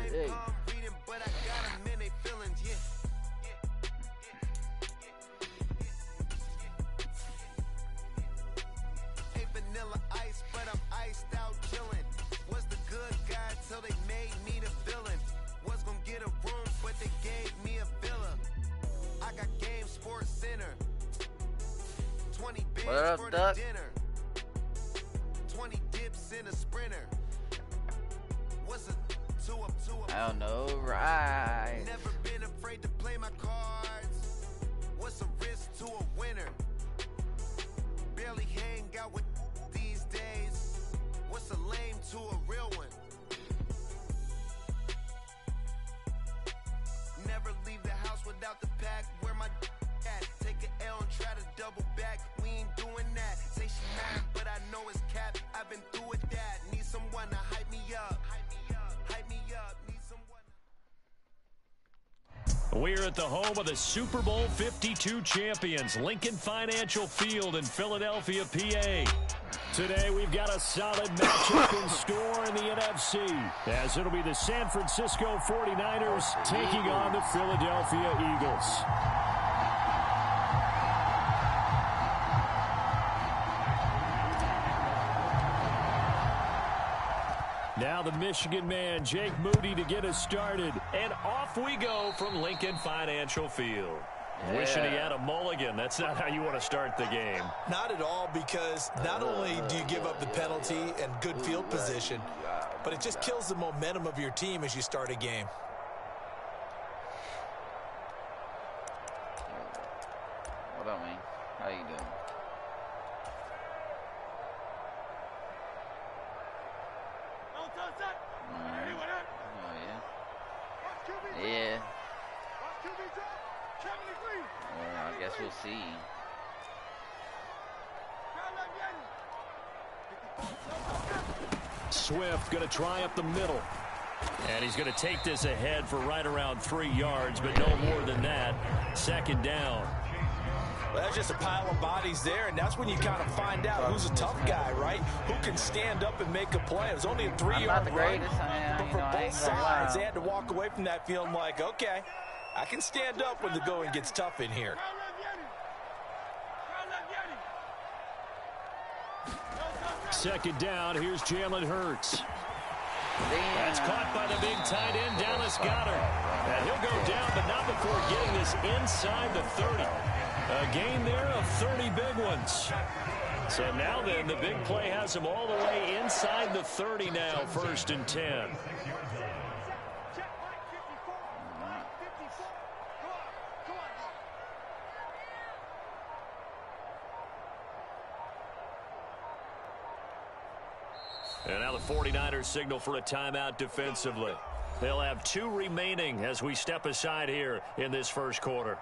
Hey. Vanilla ice, but I'm iced out chillin'. Was the good guy till they made me the villain. Was gonna get a room, but they gave me a villa. I got Game Sports Center. 20 bids for the dinner. 20 dips in a sprinter. What's a two up? I don't know, right? Never been afraid to play my cards. What's a risk to a winner? Barely hang out with these days. What's a lame to a real one? Never leave the house without the pack. Where my at? Take an L and try to double back. We ain't doing that. Say she mad, but I know it's cap. I've been through with that. Need someone to hype me up. Hype me up. Need someone. We're at the home of the Super Bowl 52 champions, Lincoln Financial Field in Philadelphia, PA. Today, we've got a solid matchup in store in the NFC, as it'll be the San Francisco 49ers taking on the Philadelphia Eagles. Now the Michigan man, Jake Moody, to get us started. And off we go from Lincoln Financial Field. Yeah. Wishing he had a mulligan. That's not how you want to start the game. Not at all, because not only do you give up the penalty and good field position, but it just kills the momentum of your team as you start a game. What up, man? How you doing? Yeah. I guess we'll see. Swift going to try up the middle. And he's going to take this ahead for right around 3 yards, but no more than that. Second down. Well, that's just a pile of bodies there, and that's when you kind of find out who's a tough guy, right? Who can stand up and make a play. It was only a 3-yard run, but for both sides, they had to walk away from that feeling like, okay, I can stand up when the going gets tough in here. Second down, here's Jalen Hurts. That's caught by the big tight end, Dallas Goedert. And he'll go down, but not before getting this inside the 30. A gain there of 30 big ones. So now then, the big play has him all the way inside the 30 now, 1st and 10. And now the 49ers signal for a timeout defensively. They'll have 2 remaining as we step aside here in this first quarter.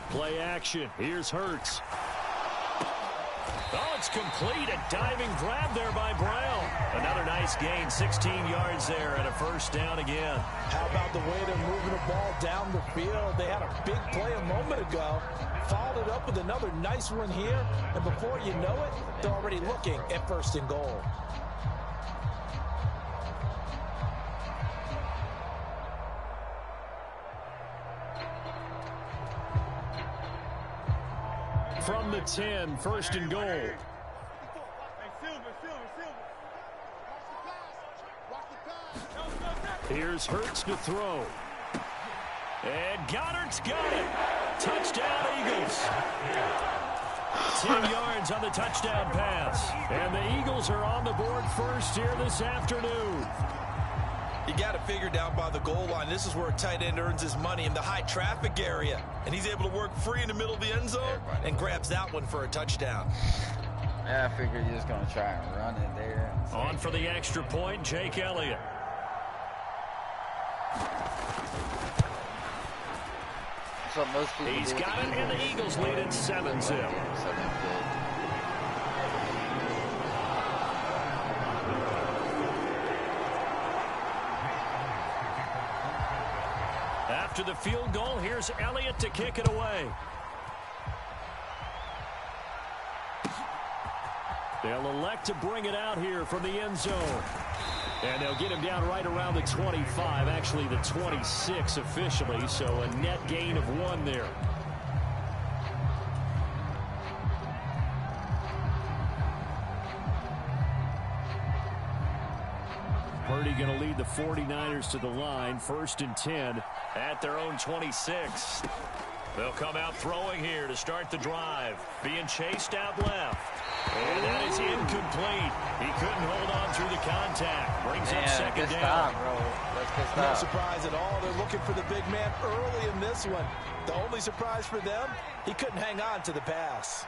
Play action. Here's Hurts. Oh, it's complete. A diving grab there by Brown. Another nice gain, 16 yards there, and a first down again. How about the way they're moving the ball down the field? They had a big play a moment ago, followed it up with another nice one here, and before you know it, they're already looking at 1st and goal. From the 10, 1st and goal. Here's Hurts to throw. And Goddard's got it. Touchdown, Eagles. 10 yards on the touchdown pass. And the Eagles are on the board first here this afternoon. You got to figure down by the goal line. This is where a tight end earns his money in the high traffic area. And he's able to work free in the middle of the end zone and grabs that one for a touchdown. Yeah, I figured you're just going to try and run it there. On for the extra point, Jake Elliott. So most people He's got it, and the Eagles lead it 7-0. After the field goal, here's Elliott to kick it away. They'll elect to bring it out here from the end zone. And they'll get him down right around the 25, actually the 26 officially, so a net gain of 1 there. Purdy going to lead the 49ers to the line, 1st and 10 at their own 26. They'll come out throwing here to start the drive, being chased out left. And that is incomplete. He couldn't hold on through the contact. Brings up 2nd down. No surprise at all. They're looking for the big man early in this one. The only surprise for them, he couldn't hang on to the pass.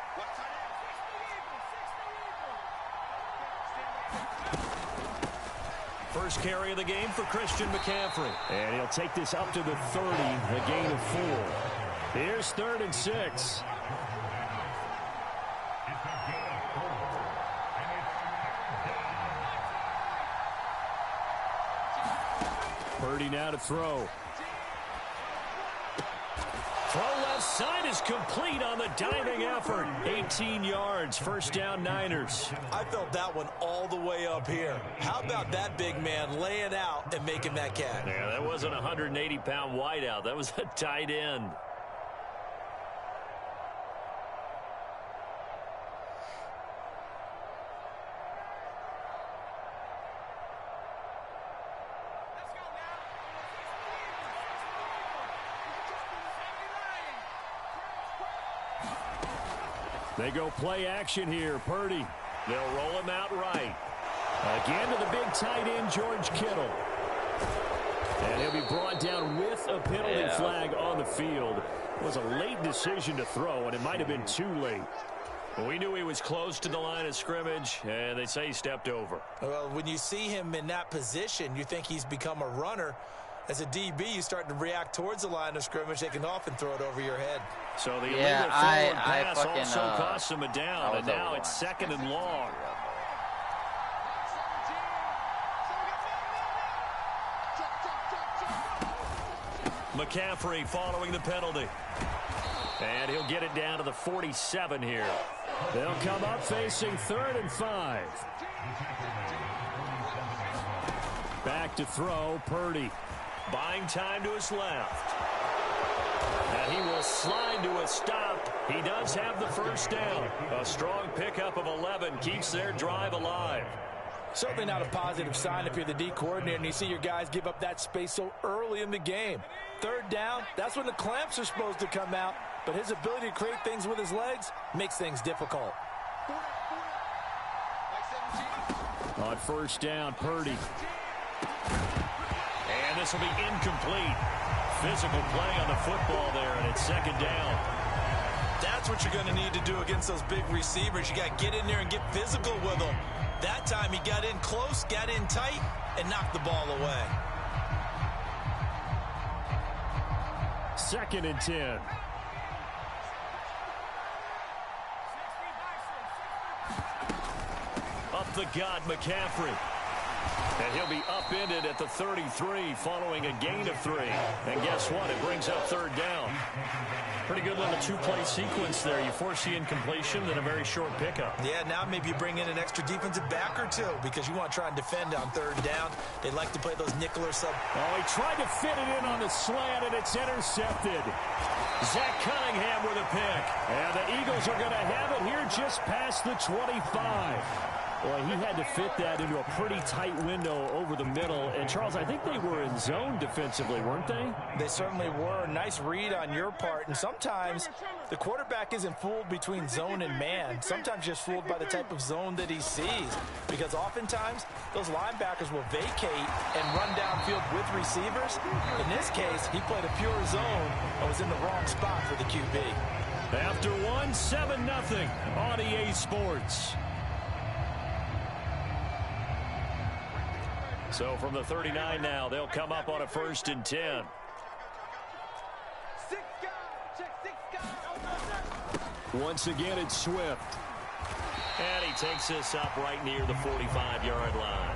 First carry of the game for Christian McCaffrey. And he'll take this up to the 30, a gain of 4. Here's 3rd and 6. Purdy now to throw. Throw left side is complete on the diving effort. 18 yards, 1st down Niners. I felt that one all the way up here. How about that big man laying out and making that catch? Yeah, that wasn't a 180-pound wideout. That was a tight end. They go play action here. Purdy. They'll roll him out right. Again to the big tight end, George Kittle. And he'll be brought down with a penalty flag on the field. It was a late decision to throw, and it might have been too late. Well, we knew he was close to the line of scrimmage, and they say he stepped over. Well, when you see him in that position, you think he's become a runner. As a DB, you start to react towards the line of scrimmage. They can often throw it over your head. So the illegal forward pass also cost him a down, and now it's 2nd and long. McCaffrey following the penalty. And he'll get it down to the 47 here. They'll come up facing 3rd and 5. Back to throw, Purdy. Buying time to his left. And he will slide to a stop. He does have the 1st down. A strong pickup of 11 keeps their drive alive. Certainly not a positive sign if you're the D coordinator and you see your guys give up that space so early in the game. 3rd down, that's when the clamps are supposed to come out. But his ability to create things with his legs makes things difficult. On 1st down, Purdy. And this will be incomplete. Physical play on the football there, and it's 2nd down. That's what you're going to need to do against those big receivers. You got to get in there and get physical with them. That time he got in close, got in tight, and knocked the ball away. 2nd and 10. Up the gut, McCaffrey. And he'll be upended at the 33 following a gain of 3. And guess what? It brings up 3rd down. Pretty good little 2-play sequence there. You force the incompletion, then a very short pickup. Yeah, now maybe you bring in an extra defensive back or 2 because you want to try and defend on 3rd down. They like to play those nickel or sub. Oh, he tried to fit it in on the slant, and it's intercepted. Zach Cunningham with a pick. And the Eagles are going to have it here just past the 25. Well, he had to fit that into a pretty tight window over the middle. And, Charles, I think they were in zone defensively, weren't they? They certainly were. Nice read on your part. And sometimes the quarterback isn't fooled between zone and man. Sometimes just fooled by the type of zone that he sees. Because oftentimes those linebackers will vacate and run downfield with receivers. In this case, he played a pure zone and was in the wrong spot for the QB. After 1, 7-0 on EA Sports. So from the 39 now, they'll come up on a 1st and 10. Once again, it's Swift. And he takes this up right near the 45-yard line.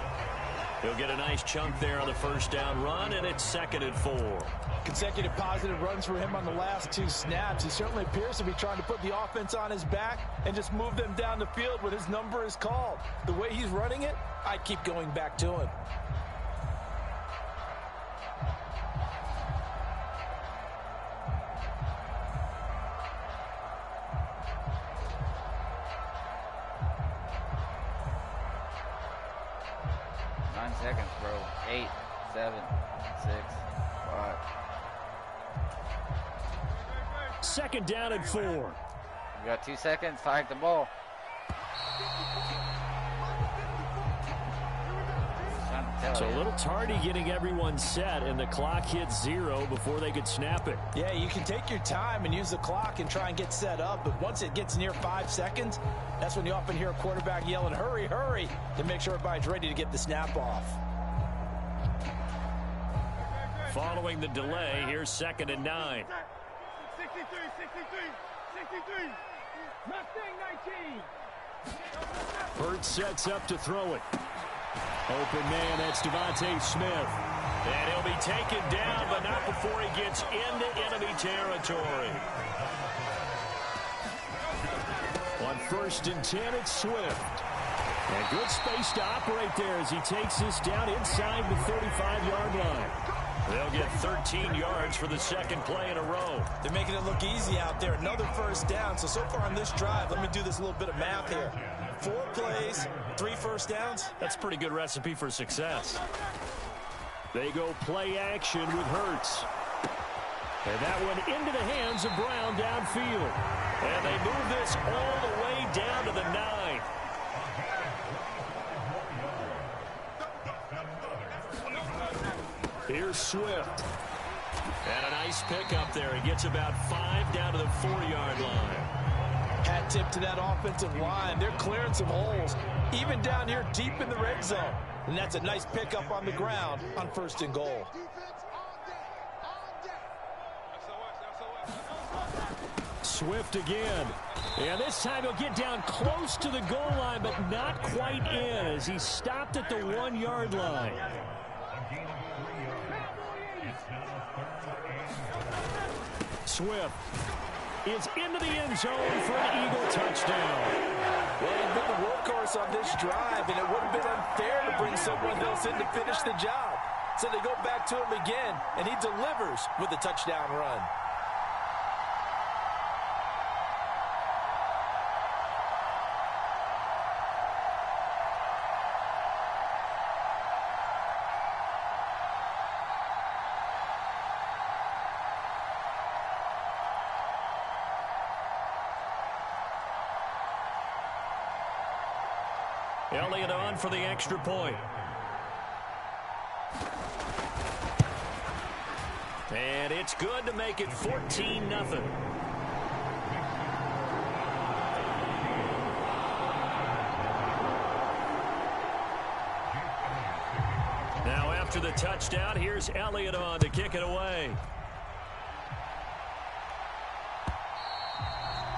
He'll get a nice chunk there on the first down run, and it's 2nd and 4. Consecutive positive runs for him on the last 2 snaps. He certainly appears to be trying to put the offense on his back and just move them down the field when his number is called. The way he's running it, I keep going back to him. Seconds, bro. 8, 7, 6, 5. 2nd down and 4. You got 2 seconds. Fight the ball. It's a little tardy getting everyone set, and the clock hits 0 before they could snap it. Yeah, you can take your time and use the clock and try and get set up, but once it gets near 5 seconds, that's when you often hear a quarterback yelling, hurry, hurry, to make sure everybody's ready to get the snap off. Following the delay, here's 2nd and 9. 63, 63. Mustang 19. Hurts sets up to throw it. Open man, that's Devontae Smith. And he'll be taken down, but not before he gets into enemy territory. On 1st and 10, it's Swift. And good space to operate there as he takes this down inside the 35-yard line. They'll get 13 yards for the 2nd play in a row. They're making it look easy out there. Another 1st down. So far on this drive, let me do this little bit of math here. 4 plays, 3 first downs. That's a pretty good recipe for success. They go play action with Hurts. And that one into the hands of Brown downfield. And they move this all the way down to the 9. Here's Swift. And a nice pickup there. He gets about 5 down to the 4-yard line. Hat tip to that offensive line. They're clearing some holes, even down here deep in the red zone. And that's a nice pickup on the ground on 1st and goal. Swift again. And this time he'll get down close to the goal line, but not quite in as he's stopped at the 1-yard line. Swift is into the end zone for an Eagle touchdown. Well, he's been the workhorse on this drive, and it would have been unfair to bring someone else in to finish the job. So they go back to him again, and he delivers with a touchdown run. Elliott on for the extra point. And it's good to make it 14-0. Now after the touchdown, here's Elliott on to kick it away.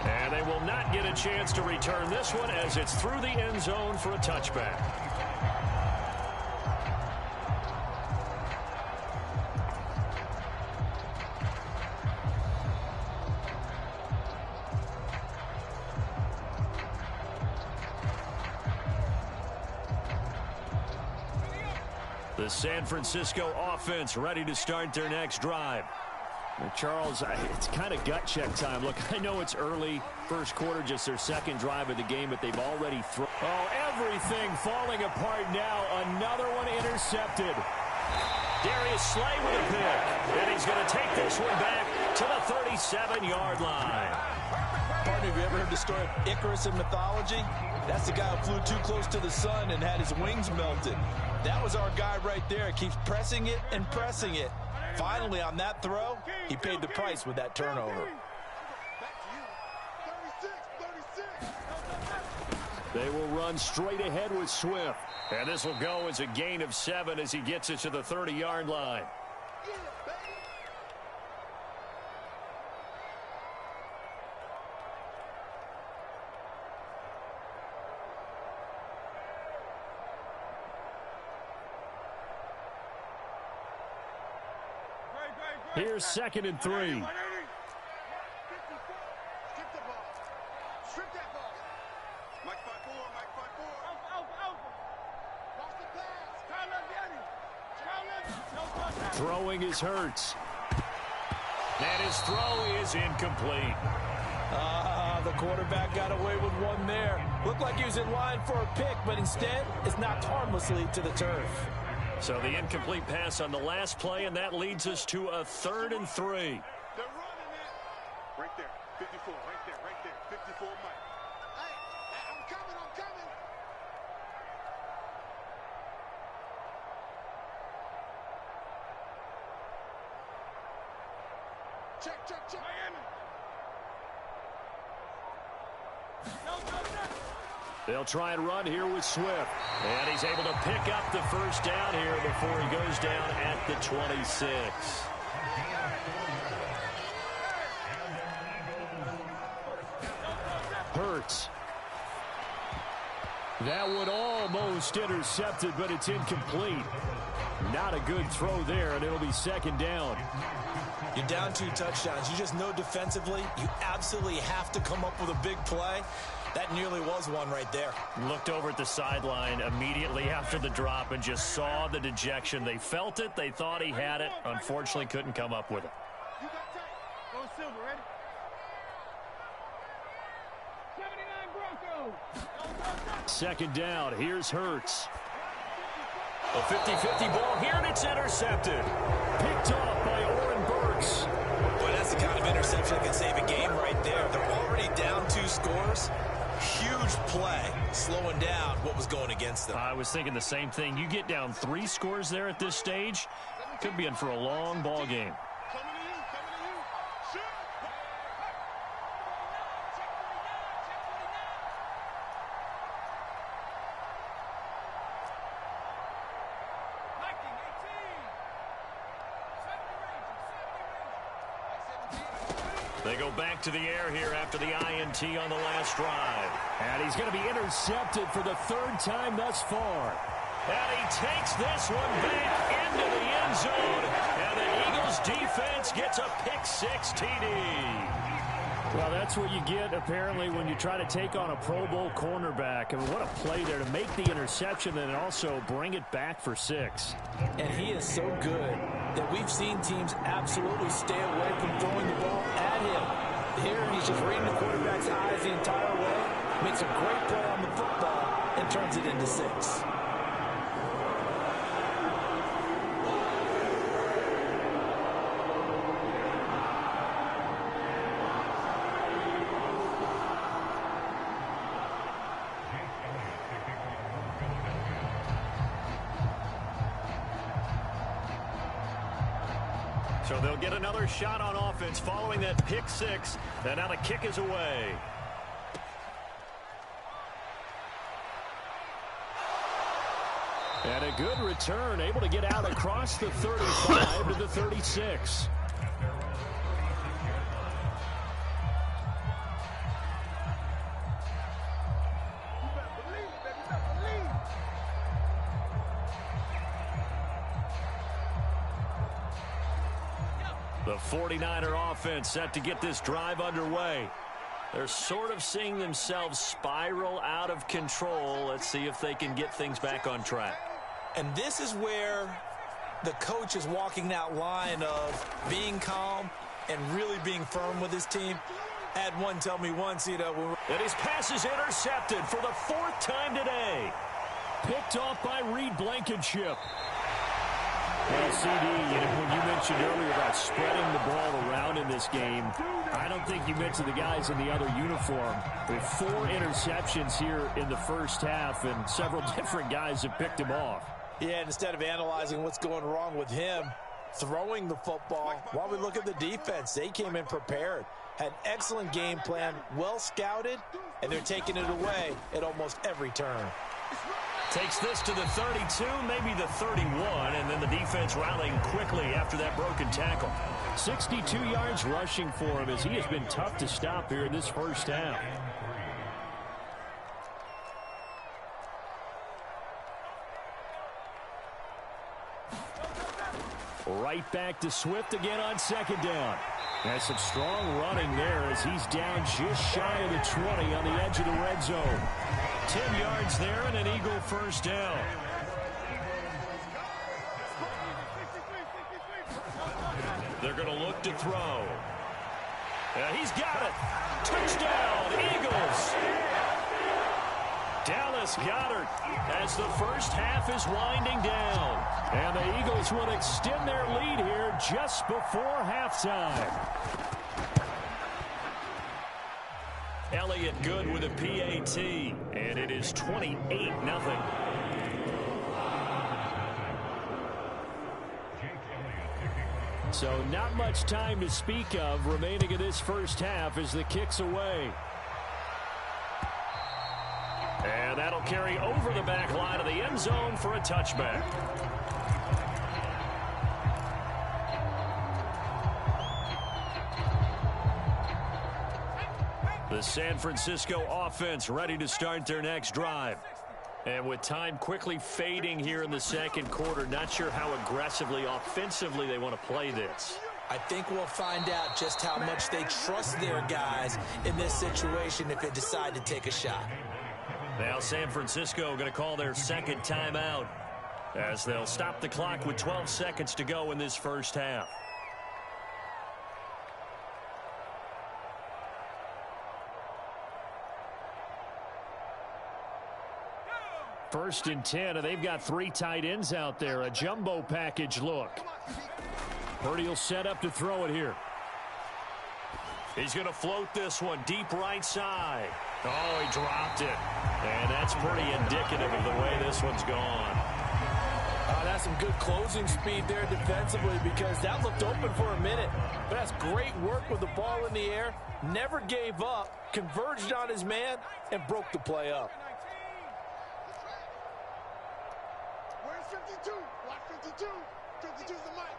And they will not get a chance to return this one as it's through the end zone for a touchback. The San Francisco offense ready to start their next drive. Charles, it's kind of gut check time. Look, I know it's early, first quarter, just their 2nd drive of the game, but they've already thrown. Oh, everything falling apart now. Another one intercepted. Darius Slay with a pick, and he's going to take this one back to the 37-yard line. Partner, have you ever heard the story of Icarus in mythology? That's the guy who flew too close to the sun and had his wings melted. That was our guy right there. Keeps pressing it and pressing it. Finally, on that throw, he paid the price with that turnover. They will run straight ahead with Swift. And this will go as a gain of 7 as he gets it to the 30-yard line. Here's 2nd and 3. Throwing is Hurts. And his throw is incomplete. The quarterback got away with one there. Looked like he was in line for a pick, but instead it's knocked harmlessly to the turf. So the incomplete pass on the last play, and that leads us to a 3rd and 3. They're running it. Right there. 54. Right there. Right there. 54, Mike. Hey, I'm coming. I'm coming. Check, check, check. Miami. They'll try and run here with Swift. And he's able to pick up the first down here before he goes down at the 26. Hurts. That one almost intercepted, but it's incomplete. Not a good throw there, and it'll be 2nd down. You're down 2 touchdowns. You just know defensively you absolutely have to come up with a big play. That nearly was one right there. Looked over at the sideline immediately after the drop and just saw the dejection. They felt it. They thought he had it. Unfortunately, couldn't come up with it. You got tight. Go Silver, ready? 79 Broncos. 2nd down. Here's Hurts. A 50-50 ball here, and it's intercepted. Picked off by Oren Burks. Boy, that's the kind of interception that can save a game right there. They're already down 2 scores. Huge play, slowing down what was going against them. I was thinking the same thing. You get down 3 scores there at this stage, could be in for a long ball game. Coming to you. Coming to you. Shoot. They go back to the air here after the INT on the last drive. And he's going to be intercepted for the 3rd time thus far. And he takes this one back into the end zone. And the Eagles defense gets a pick-6 TD. Well, that's what you get, apparently, when you try to take on a Pro Bowl cornerback. I mean, what a play there to make the interception and also bring it back for 6. And he is so good that we've seen teams absolutely stay away from throwing the ball at him. Here, he's just reading the quarterback's eyes the entire way, makes a great play on the football, and turns it into 6. So they'll get another shot on offense following that pick-6, and now the kick is away. And a good return, able to get out across the 35 to the 36. The 49er offense set to get this drive underway. They're sort of seeing themselves spiral out of control. Let's see if they can get things back on track. And this is where the coach is walking that line of being calm and really being firm with his team. I had one tell me once, you know. And his pass is intercepted for the 4th time today. Picked off by Reed Blankenship. Well, CD, when you mentioned earlier about spreading the ball around in this game, I don't think you mentioned the guys in the other uniform. With 4 interceptions here in the first half, and several different guys have picked him off. Yeah, and instead of analyzing what's going wrong with him, throwing the football, while we look at the defense, they came in prepared, had excellent game plan, well scouted, and they're taking it away at almost every turn. Takes this to the 32, maybe the 31, and then the defense rallying quickly after that broken tackle. 62 yards rushing for him as he has been tough to stop here in this first half. Right back to Swift again on second down. Has some strong running there as he's down just shy of the 20 on the edge of the red zone. 10 yards there and an Eagle first down. They're going to look to throw. He's got it. Touchdown, Eagles. Dallas Goedert as the first half is winding down. And the Eagles will extend their lead here just before halftime. Elliott good with a PAT, and it is 28-0. So not much time to speak of remaining in this first half as the kick's away. And that'll carry over the back line of the end zone for a touchback. The San Francisco offense ready to start their next drive. And with time quickly fading here in the second quarter, not sure how aggressively, offensively they want to play this. I think we'll find out just how much they trust their guys in this situation if they decide to take a shot. Now San Francisco going to call their second timeout as they'll stop the clock with 12 seconds to go in this first half. First and 10, and they've got 3 tight ends out there. A jumbo package look. Purdy will set up to throw it here. He's going to float this one deep right side. Oh, he dropped it. And that's pretty indicative of the way this one's gone. That's some good closing speed there defensively because that looked open for a minute. But that's great work with the ball in the air. Never gave up, converged on his man, and broke the play up. Where's 52? Block 52. 52's the mic.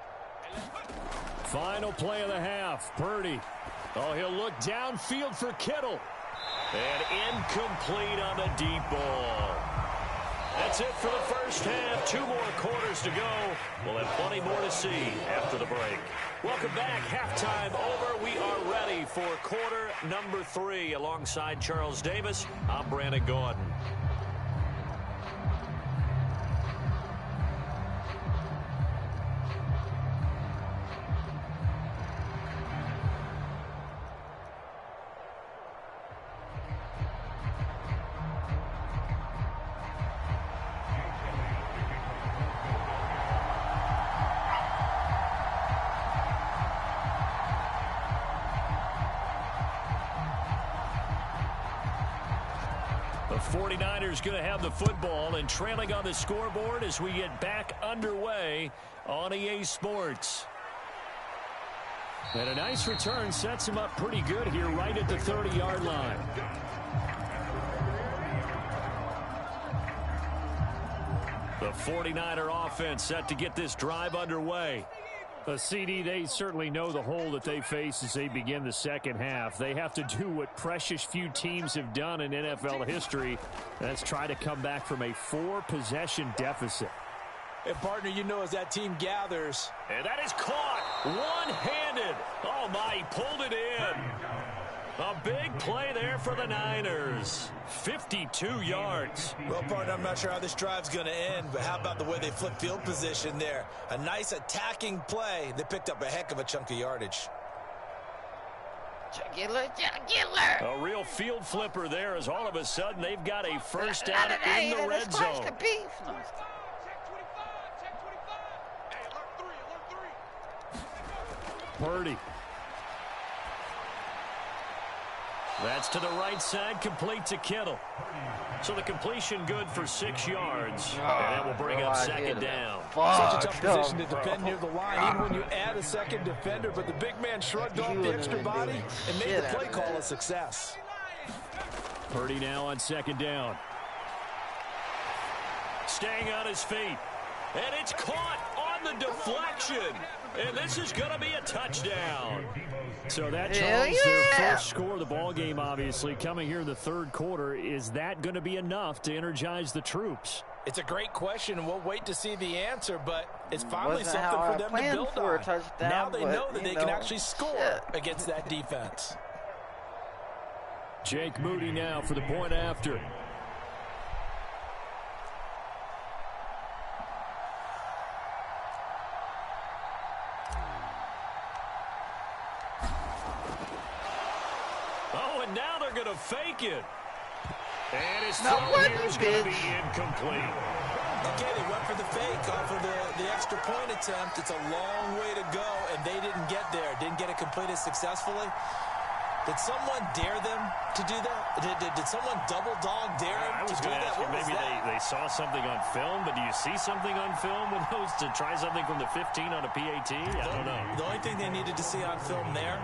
Final play of the half. Purdy. Oh, he'll look downfield for Kittle. And incomplete on the deep ball. That's it for the first half. 2 more quarters to go. We'll have plenty more to see after the break. Welcome back. Halftime over. We are ready for quarter number 3. Alongside Charles Davis, I'm Brandon Gordon. The 49ers going to have the football and trailing on the scoreboard as we get back underway on EA Sports. And a nice return sets him up pretty good here right at the 30-yard line. The 49er offense set to get this drive underway. CD, they certainly know the hole that they face as they begin the second half. They have to do what precious few teams have done in NFL history. That's try to come back from a 4-possession deficit. And, partner, you know as that team gathers. And that is caught one-handed. Oh, my, he pulled it in. A big play there for the Niners. 52 yards. Well, partner, I'm not sure how this drive's going to end, but how about the way they flip field position there? A nice attacking play. They picked up a heck of a chunk of yardage. Jugular. A real field flipper there as all of a sudden they've got a first down in the red zone. Purdy. That's to the right side, complete to Kittle. So the completion good for 6 yards. And that will bring up second down. Such a tough position to defend near the line, even when you add a second defender. But the big man shrugged off the extra body and made the play call a success. Purdy now on second down. Staying on his feet. And it's caught on the deflection. And this is going to be a touchdown. So that, Charles, their first score of the ball game, obviously, coming here in the third quarter. Is that going to be enough to energize the troops? It's a great question, and we'll wait to see the answer, but it's finally something for them to build on. Now they know that they can actually score against that defense. Jake Moody now for the point after. Oh, and now they're going to fake it. And his throw here is going to be incomplete. Okay, they went for the fake off of the extra point attempt. It's a long way to go, and they didn't get there. Didn't get it completed successfully. Did someone dare them to do that? Did someone double dog dare them to do that? Maybe they saw something on film, but do you see something on film with those to try something from the 15 on a PAT? I don't know. The only thing they needed to see on film there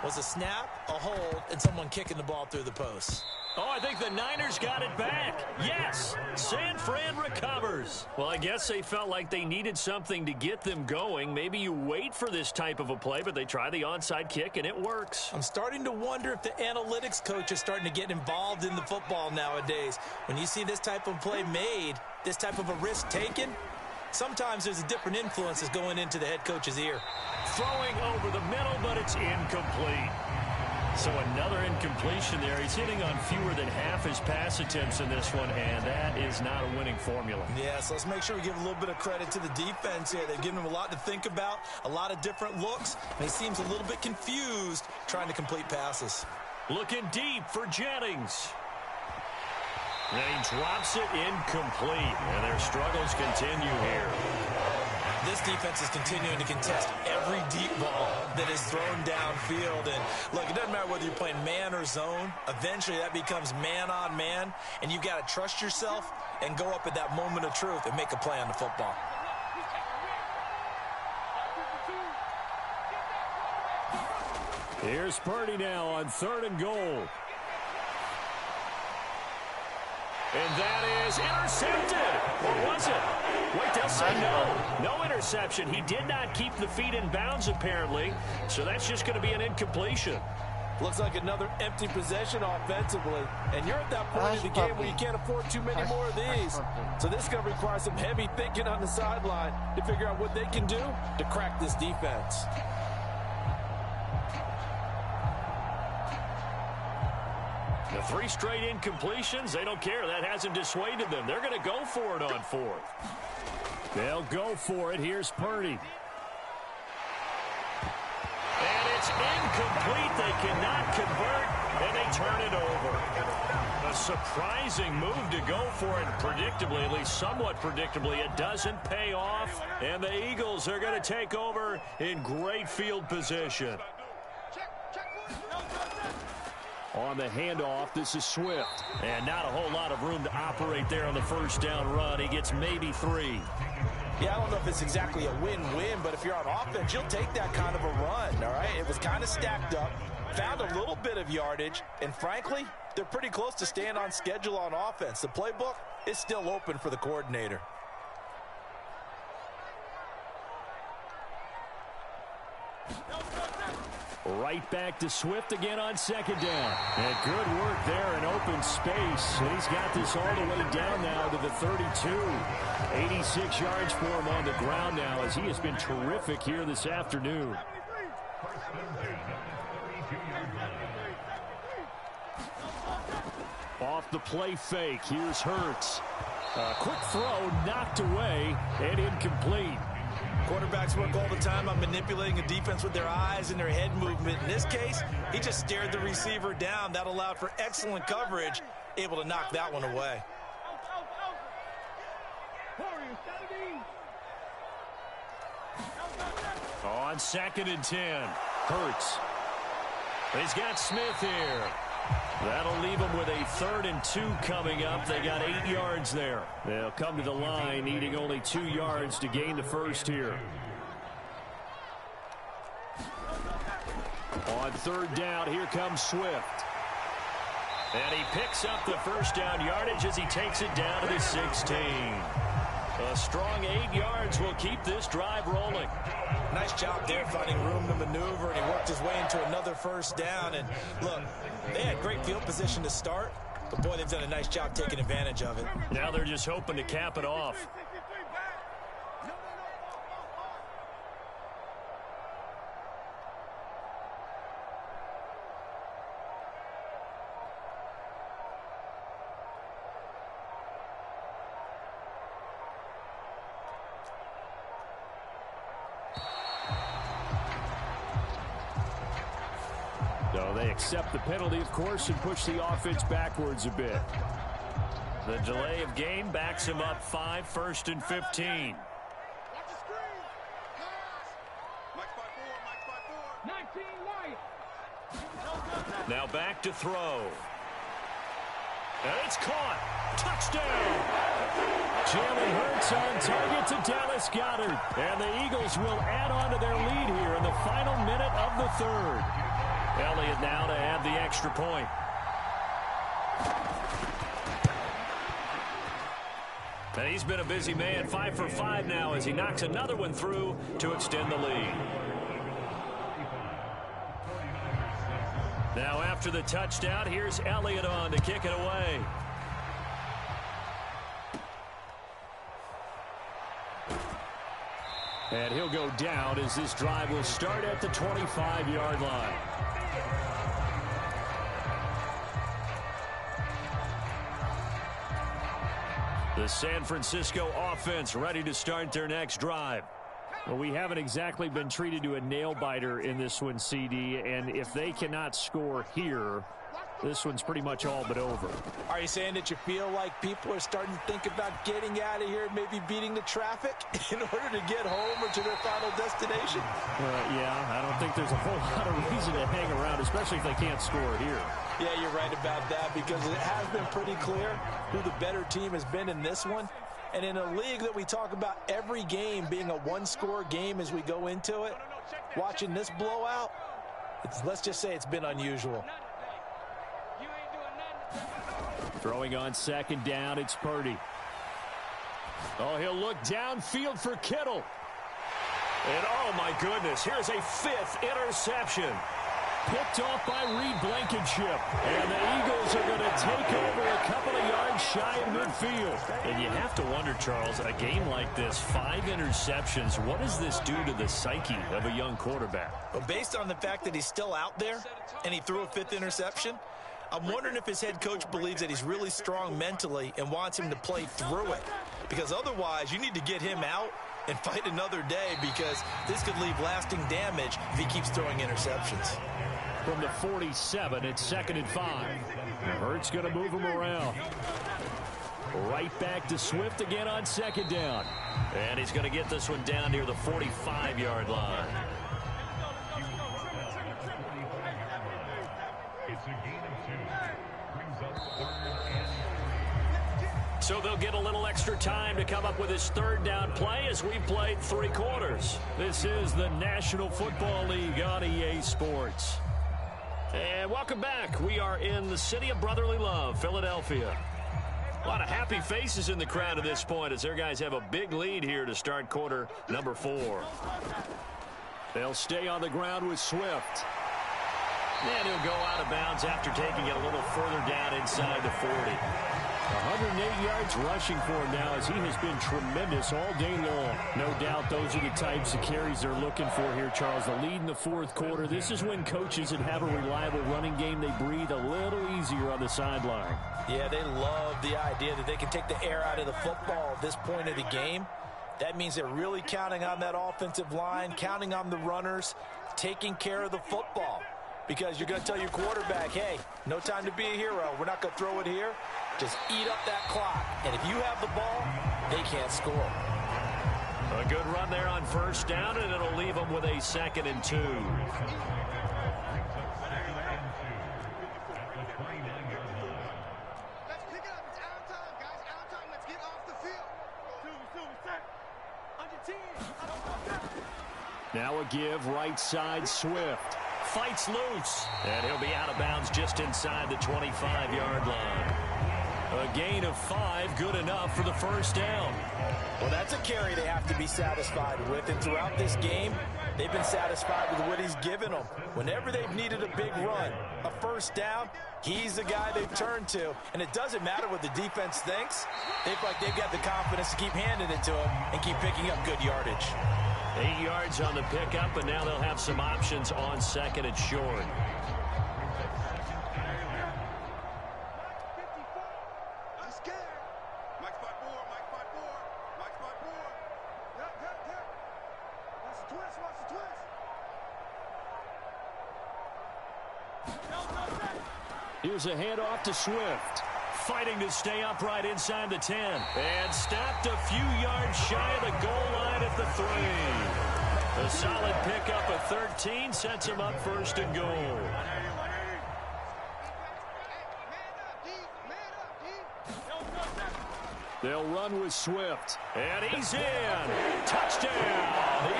was a snap, a hold, and someone kicking the ball through the post. Oh, I think the Niners got it back. Yes, San Fran recovers. Well, I guess they felt like they needed something to get them going. Maybe you wait for this type of a play, but they try the onside kick, and it works. I'm starting to wonder if the analytics coach is starting to get involved in the football nowadays. When you see this type of play made, this type of a risk taken, sometimes there's a different influence that's going into the head coach's ear. Throwing over the middle, but it's incomplete. So another incompletion there. He's hitting on fewer than half his pass attempts in this one, and that is not a winning formula. Yeah, so let's make sure we give a little bit of credit to the defense here. They've given him a lot to think about, a lot of different looks, and he seems a little bit confused trying to complete passes. Looking deep for Jennings. And he drops it incomplete, and their struggles continue here. This defense is continuing to contest every deep ball that is thrown downfield. And look, it doesn't matter whether you're playing man or zone. Eventually, that becomes man on man. And you've got to trust yourself and go up at that moment of truth and make a play on the football. Here's Purdy now on 3rd and goal. And that is intercepted. Or was it? Wait, they'll say no. No interception. He did not keep the feet in bounds, apparently. So that's just going to be an incompletion. Looks like another empty possession offensively. And you're at that point of the game where you can't afford too many more of these. So this is going to require some heavy thinking on the sideline to figure out what they can do to crack this defense. The 3 straight incompletions, they don't care. That hasn't dissuaded them. They're going to go for it on 4th. They'll go for it. Here's Purdy. And it's incomplete. They cannot convert, and they turn it over. A surprising move to go for it predictably, at least somewhat predictably. It doesn't pay off, and the Eagles are going to take over in great field position. On the handoff, this is Swift. And not a whole lot of room to operate there on the first down run. He gets maybe 3. Yeah, I don't know if it's exactly a win-win, but if you're on offense, you'll take that kind of a run, all right? It was kind of stacked up, found a little bit of yardage, and frankly, they're pretty close to staying on schedule on offense. The playbook is still open for the coordinator. Right back to Swift again on 2nd down. And good work there in open space. He's got this all the way down now to the 32. 86 yards for him on the ground now as he has been terrific here this afternoon. Off the play fake. Here's Hurts. A quick throw knocked away and incomplete. Quarterbacks work all the time on manipulating a defense with their eyes and their head movement. In this case, he just stared the receiver down. That allowed for excellent coverage, able to knock that one away. On 2nd and 10, Hurts. He's got Smith here. That'll leave them with a 3rd and 2 coming up. They got 8 yards there. They'll come to the line, needing only 2 yards to gain the first here. On 3rd down, here comes Swift. And he picks up the first down yardage as he takes it down to the 16. A strong 8 yards will keep this drive rolling. Nice job there finding room to maneuver, and he worked his way into another first down. And look, they had great field position to start. But, boy, they've done a nice job taking advantage of it. Now they're just hoping to cap it off. So they accept the penalty, of course, and push the offense backwards a bit. The delay of game backs him up 5, 1st and 15. Now back to throw. And it's caught. Touchdown. Jalen Hurts on target to Dallas Goedert. And the Eagles will add on to their lead here in the final minute of the third. Elliott now to add the extra point. And he's been a busy man, 5 for 5 now as he knocks another one through to extend the lead. Now after the touchdown, here's Elliott on to kick it away. And he'll go down as this drive will start at the 25-yard line. The San Francisco offense ready to start their next drive. Well, we haven't exactly been treated to a nail-biter in this one, CD, and if they cannot score here, this one's pretty much all but over. Are you saying that you feel like people are starting to think about getting out of here, maybe beating the traffic in order to get home or to their final destination? Yeah, I don't think there's a whole lot of reason to hang around, especially if they can't score here. Yeah, you're right about that because it has been pretty clear who the better team has been in this one. And in a league that we talk about every game being a one-score game as we go into it, watching this blowout, let's just say it's been unusual. Throwing on 2nd down, it's Purdy. Oh, he'll look downfield for Kittle. And oh my goodness, here's a 5th interception. Picked off by Reed Blankenship. And the Eagles are going to take over a couple of yards shy of midfield. And you have to wonder, Charles, a game like this, 5 interceptions, what does this do to the psyche of a young quarterback? Well, based on the fact that he's still out there and he threw a 5th interception, I'm wondering if his head coach believes that he's really strong mentally and wants him to play through it. Because otherwise, you need to get him out and fight another day because this could leave lasting damage if he keeps throwing interceptions. From the 47, it's 2nd and 5. Hurts going to move him around. Right back to Swift again on 2nd down. And he's going to get this one down near the 45-yard line. So they'll get a little extra time to come up with his 3rd down play as we've played 3 quarters. This is the National Football League on EA Sports. And welcome back. We are in the city of brotherly love, Philadelphia. A lot of happy faces in the crowd at this point as their guys have a big lead here to start quarter number 4. They'll stay on the ground with Swift. And he'll go out of bounds after taking it a little further down inside the 40. 108 yards rushing for him now as he has been tremendous all day long. No doubt those are the types of carries they're looking for here, Charles. The lead in the 4th quarter. This is when coaches that have a reliable running game, they breathe a little easier on the sideline. Yeah, they love the idea that they can take the air out of the football at this point of the game. That means they're really counting on that offensive line, counting on the runners, taking care of the football. Because you're going to tell your quarterback, hey, no time to be a hero. We're not going to throw it here. Just eat up that clock. And if you have the ball, they can't score. A good run there on 1st down, and it'll leave them with a 2nd and 2. Let's pick it up. It's out of time, guys. Out of time. Let's get off the field. Under 10. Now a give right side Swift. Fights loose. And he'll be out of bounds just inside the 25-yard line. A gain of 5, good enough for the first down. Well, that's a carry they have to be satisfied with. And throughout this game, they've been satisfied with what he's given them. Whenever they've needed a big run, a first down, he's the guy they've turned to. And it doesn't matter what the defense thinks. They feel like they've got the confidence to keep handing it to him and keep picking up good yardage. 8 yards on the pickup, and now they'll have some options on second and short. Here's a handoff to Swift. Fighting to stay upright inside the 10. And stopped a few yards shy of the goal line at the 3. A solid pickup of 13 sets him up first and goal. They'll run with Swift. And he's in. Touchdown,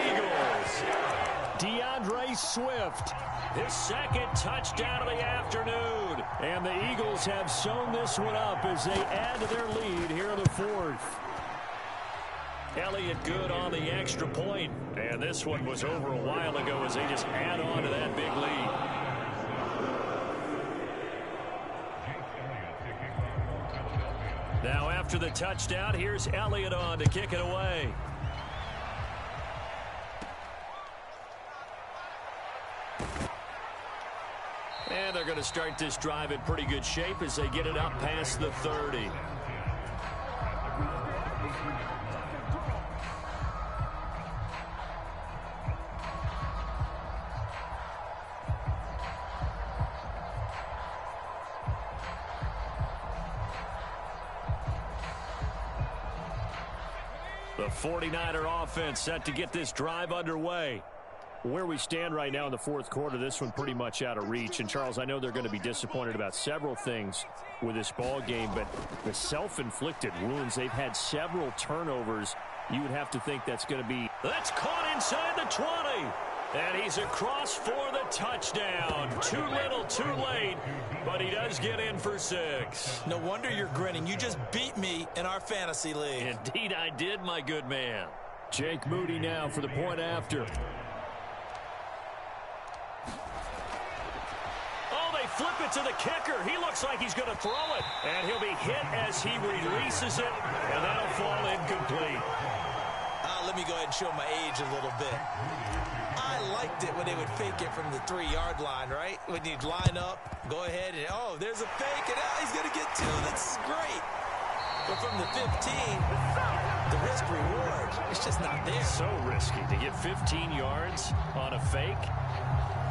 Eagles. DeAndre Swift. His second touchdown of the afternoon. And the Eagles have sewn this one up as they add to their lead here in the 4th. Elliott good on the extra point. And this one was over a while ago as they just add on to that big lead. Now after the touchdown, here's Elliott on to kick it away. And they're going to start this drive in pretty good shape as they get it up past the 30. The 49er offense set to get this drive underway. Where we stand right now in the 4th quarter, this one pretty much out of reach. And, Charles, I know they're going to be disappointed about several things with this ball game, but the self-inflicted wounds, they've had several turnovers. You would have to think that's going to be... That's caught inside the 20. And he's across for the touchdown. Too little, too late, but he does get in for 6. No wonder you're grinning. You just beat me in our fantasy league. Indeed I did, my good man. Jake Moody now for the point after. Flip it to the kicker. He looks like he's going to throw it. And he'll be hit as he releases it. And that'll fall incomplete. Let me go ahead and show my age a little bit. I liked it when they would fake it from the 3-yard line, right? When you'd line up, go ahead, and oh, there's a fake, and he's going to get 2. That's great. But from the 15, the risk-reward, it's just not there. So risky to get 15 yards on a fake.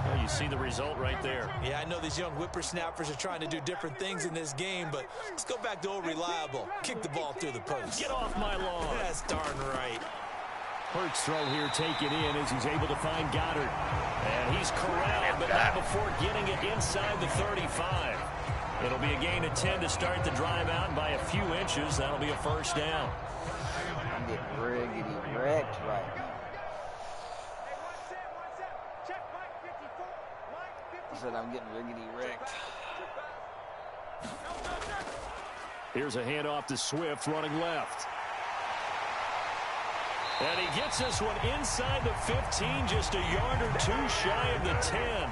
Well, you see the result right there. Yeah, I know these young whippersnappers are trying to do different things in this game, but let's go back to old reliable. Kick the ball through the post. Get off my lawn. That's darn right. Hurts throw here taken in as he's able to find Goddard. And he's corralled, but not before getting it inside the 35. It'll be a gain of 10 to start the drive out, and by a few inches, that'll be a first down. I'm getting riggedy wrecked right now. I said I'm getting riggedy wrecked. Here's a handoff to Swift running left. And he gets this one inside the 15, just a yard or 2 shy of the 10.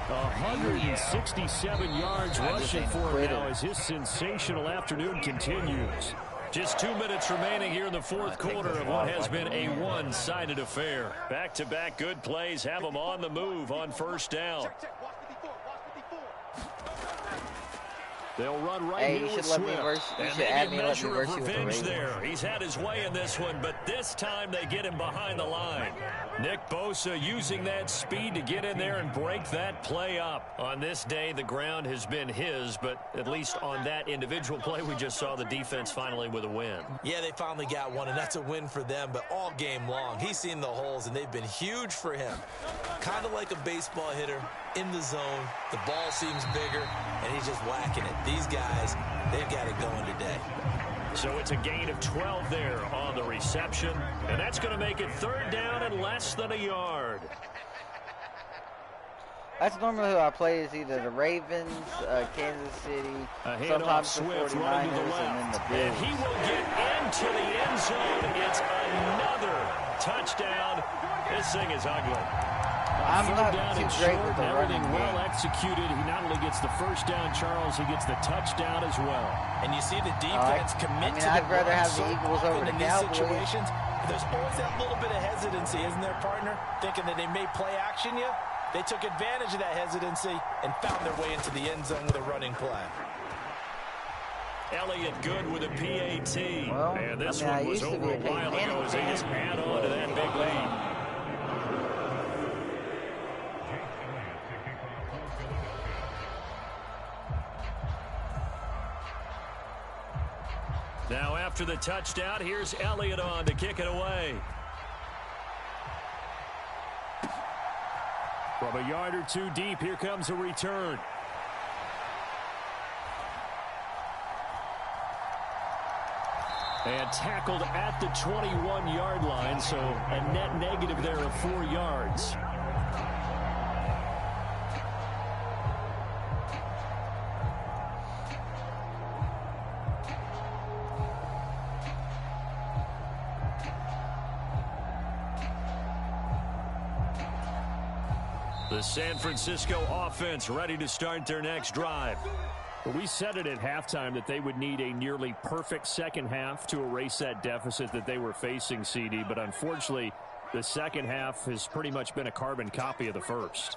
167 yards rushing for him now as his sensational afternoon continues. Just 2 minutes remaining here in the 4th quarter of what has been a one-sided affair. Back-to-back good plays have them on the move on first down. They'll run right here with Swift. And maybe a measure of revenge there. He's had his way in this one, but this time they get him behind the line. Nick Bosa using that speed to get in there and break that play up. On this day, the ground has been his, but at least on that individual play, we just saw the defense finally with a win. Yeah, they finally got one, and that's a win for them, but all game long, he's seen the holes, and they've been huge for him. Kind of like a baseball hitter in the zone. The ball seems bigger, and he's just whacking it. These guys, they've got it going today. So it's a gain of 12 there on the reception, and that's going to make it 3rd down and less than a yard. That's normally who I play is either the Ravens, Kansas City, sometimes the 49ers, and then the Bills. And he will get into the end zone. It's another touchdown. This thing is ugly. I'm not too great with the everything running well game. executed. He not only gets the first down, Charles, he gets the touchdown as well. And you see the defense commit to the I'd rather run have the so Eagles over often the in these Cowboys. situations. There's always that little bit of hesitancy, isn't there, partner? Thinking that they may play action you. They took advantage of that hesitancy and found their way into the end zone with a running play. Elliott good with a PAT. Well, and this one was over a while ago as they just add on to that big lead. Now after the touchdown, here's Elliott on to kick it away. From a yard or two deep, here comes a return. And tackled at the 21-yard line, so a net negative there of 4 yards. The San Francisco offense ready to start their next drive. We said it at halftime that they would need a nearly perfect second half to erase that deficit that they were facing, CD. But unfortunately, the second half has pretty much been a carbon copy of the first.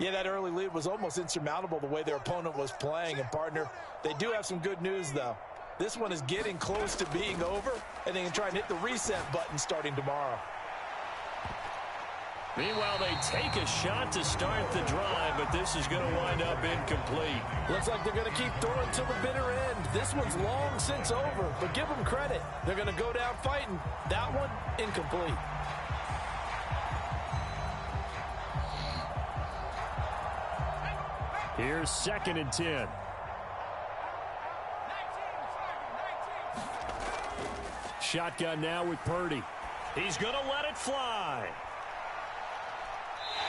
Yeah, that early lead was almost insurmountable the way their opponent was playing. And, partner, they do have some good news, though. This one is getting close to being over, and they can try and hit the reset button starting tomorrow. Meanwhile, they take a shot to start the drive, but this is going to wind up incomplete. Looks like they're going to keep throwing till the bitter end. This one's long since over, but give them credit. They're going to go down fighting. That one, incomplete. Here's 2nd and 10. Shotgun now with Purdy. He's going to let it fly.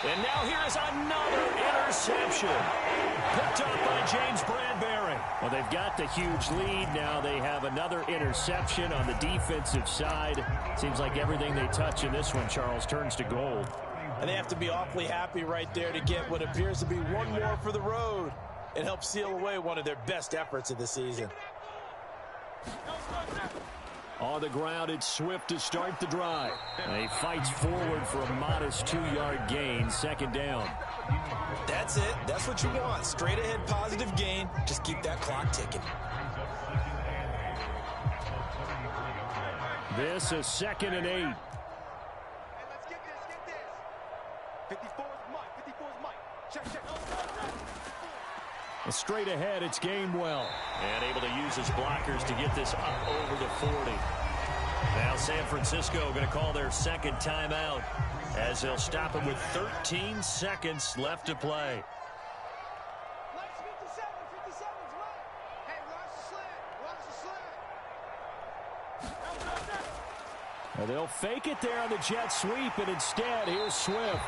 And now here is another interception. Picked up by James Bradbury. Well, they've got the huge lead. Now they have another interception on the defensive side. Seems like everything they touch in this one, Charles, turns to gold. And they have to be awfully happy right there to get what appears to be one more for the road. It helps seal away one of their best efforts of the season. On the ground, it's Swift to start the drive. And he fights forward for a modest 2-yard gain, 2nd down. That's it. That's what you want. Straight ahead positive gain. Just keep that clock ticking. This is 2nd and 8. Hey, let's get this. 54's Mike. 54's Mike. Check. Straight ahead, it's Gainwell. And able to use his blockers to get this up over the 40. Now San Francisco going to call their 2nd timeout as they'll stop him with 13 seconds left to play. Nice 57's right. Hey, watch the slant. Well, they'll fake it there on the jet sweep, and instead, here's Swift.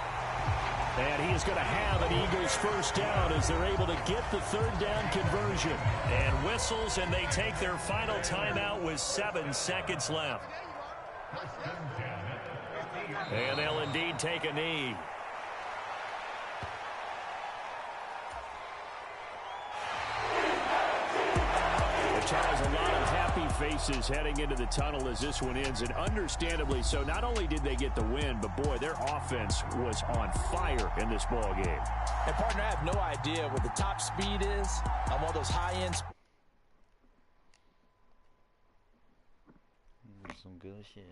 And he is going to have an Eagles first down as they're able to get the 3rd down conversion. And whistles, and they take their final timeout with 7 seconds left. And they'll indeed take a knee. Charles, a lot of happy faces heading into the tunnel as this one ends, and understandably so. Not only did they get the win, but boy, their offense was on fire in this ball game. And partner, I have no idea what the top speed is on one of those high-end. Some good shit.